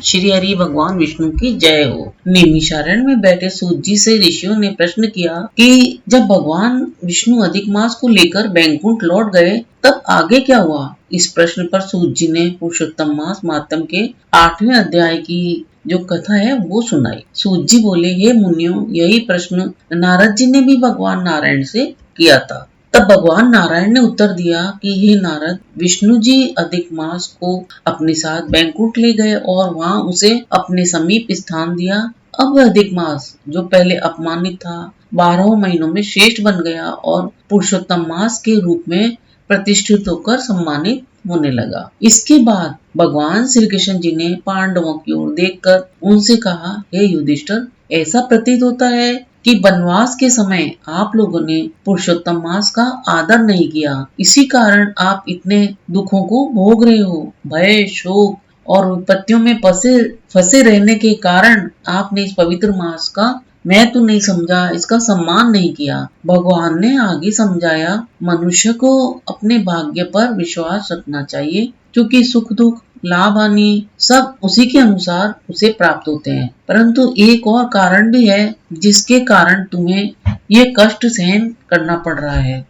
श्री हरि भगवान विष्णु की जय हो। नैमिषारण्य में बैठे सूत जी से ऋषियों ने प्रश्न किया कि जब भगवान विष्णु अधिक मास को लेकर बैकुंठ लौट गए तब आगे क्या हुआ। इस प्रश्न पर सूत जी ने पुरुषोत्तम मास महात्म के 8वें अध्याय की जो कथा है वो सुनाई। सूत जी बोले, हे मुनियों, यही प्रश्न नारद जी ने भी भगवान नारायण से किया था। तब भगवान नारायण ने उत्तर दिया कि हे नारद, विष्णु जी अधिक मास को अपने साथ बैकुंठ ले गए और वहां उसे अपने समीप स्थान दिया। अब वह अधिक मास जो पहले अपमानित था 12 महीनों में श्रेष्ठ बन गया और पुरुषोत्तम मास के रूप में प्रतिष्ठित होकर सम्मानित होने लगा। इसके बाद भगवान श्री कृष्ण जी ने पांडवों की ओर देखकर उनसे कहा, हे युधिष्ठिर, ऐसा प्रतीत होता है कि वनवास के समय आप लोगों ने पुरुषोत्तम मास का आदर नहीं किया। इसी कारण आप इतने दुखों को भोग रहे हो। भय, शोक और विपत्तियों में फंसे रहने के कारण आपने इस पवित्र मास का महत्व नहीं समझा, इसका सम्मान नहीं किया। भगवान ने आगे समझाया, मनुष्य को अपने भाग्य पर विश्वास रखना चाहिए, क्योंकि सुख दुख, लाभ हानि सब उसी के अनुसार उसे प्राप्त होते हैं। परंतु एक और कारण भी है जिसके कारण तुम्हें ये कष्ट सहन करना पड़ रहा है।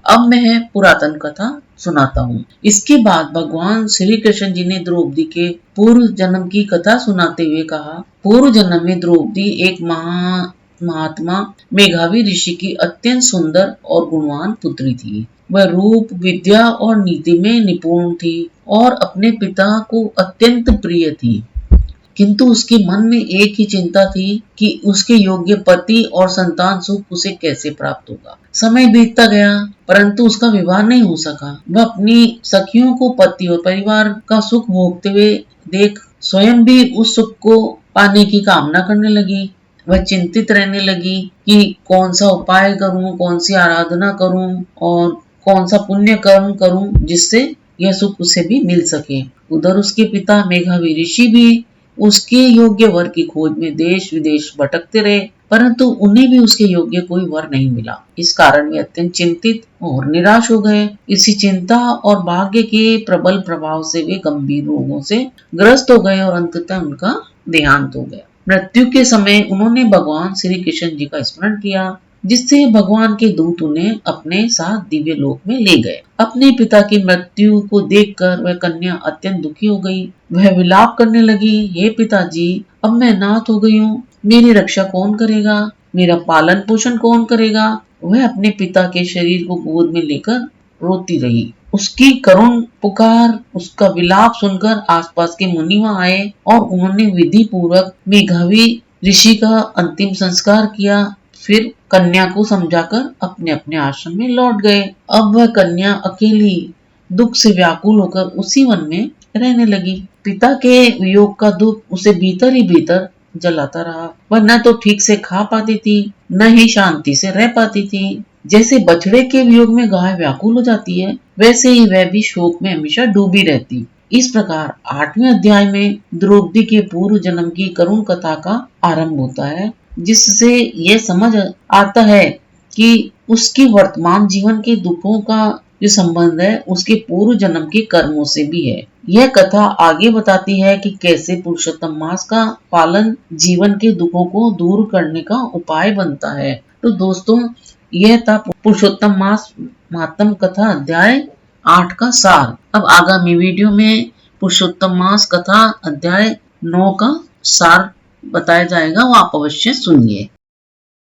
अब मैं पुरातन कथा सुनाता हूँ। इसके बाद भगवान श्री कृष्ण जी ने द्रौपदी के पूर्व जन्म की कथा सुनाते हुए कहा, पूर्व जन्म में द्रौपदी एक महात्मा मेघावी ऋषि की अत्यंत सुंदर और गुणवान पुत्री थी। वह रूप, विद्या और नीति में निपुण थी और अपने पिता को अत्यंत प्रिय थी। किंतु उसके मन में एक ही चिंता थी कि उसके योग्य पति और संतान सुख उसे कैसे प्राप्त होगा। समय बीतता गया परंतु उसका विवाह नहीं हो सका। वह अपनी सखियों को पति और परिवार का सुख भोगते हुए देख स्वयं भी उस सुख को पाने की कामना करने लगी। वह चिंतित रहने लगी कि कौन सा उपाय करूं, कौन सी आराधना करूं और कौन सा पुण्य कर्म करूं जिससे यह सुख उसे भी मिल सके। उधर उसके पिता मेघावी ऋषि भी उसके योग्य वर की खोज में देश विदेश भटकते रहे, परंतु उन्हें भी उसके योग्य कोई वर नहीं मिला। इस कारण वे अत्यंत चिंतित और निराश हो गए। इसी चिंता और भाग्य के प्रबल प्रभाव से वे गंभीर रोगों से ग्रस्त हो गए और अंततः उनका देहांत हो गया। मृत्यु के समय उन्होंने भगवान श्री कृष्ण जी का स्मरण किया, जिससे भगवान के दूत उन्हें अपने साथ दिव्य लोक में ले गए। अपने पिता की मृत्यु को देखकर वह कन्या अत्यंत दुखी हो गई। वह विलाप करने लगी, हे पिताजी, अब मैं अनाथ हो गई हूँ, मेरी रक्षा कौन करेगा, मेरा पालन पोषण कौन करेगा। वह अपने पिता के शरीर को गोद में लेकर रोती रही। उसकी करुण पुकार, उसका विलाप सुनकर आसपास के मुनि वहां आए और उन्होंने विधि पूर्वक मेघावी ऋषि का अंतिम संस्कार किया। फिर कन्या को समझाकर अपने अपने आश्रम में लौट गए। अब वह कन्या अकेली दुख से व्याकुल होकर उसी वन में रहने लगी। पिता के वियोग का दुख उसे भीतर ही भीतर जलाता रहा। वह न तो ठीक से खा पाती थी, न ही शांति से रह पाती थी। जैसे बछड़े के वियोग में गाय व्याकुल हो जाती है, वैसे ही वह भी शोक में हमेशा डूबी रहती। इस प्रकार 8वें अध्याय में द्रौपदी के पूर्व जन्म की करुण कथा का आरंभ होता है, जिससे यह समझ आता है कि उसके वर्तमान जीवन के दुखों का जो संबंध है उसके पूर्व जन्म के कर्मों से भी है। यह कथा आगे बताती है कि कैसे पुरुषोत्तम मास का पालन जीवन के दुखों को दूर करने का उपाय बनता है। तो दोस्तों, यह था पुरुषोत्तम मास महात्म कथा अध्याय 8 का सार। अब आगामी वीडियो में पुरुषोत्तम मास कथा अध्याय 9 का सार बताया जाएगा, वो आप अवश्य सुनिए।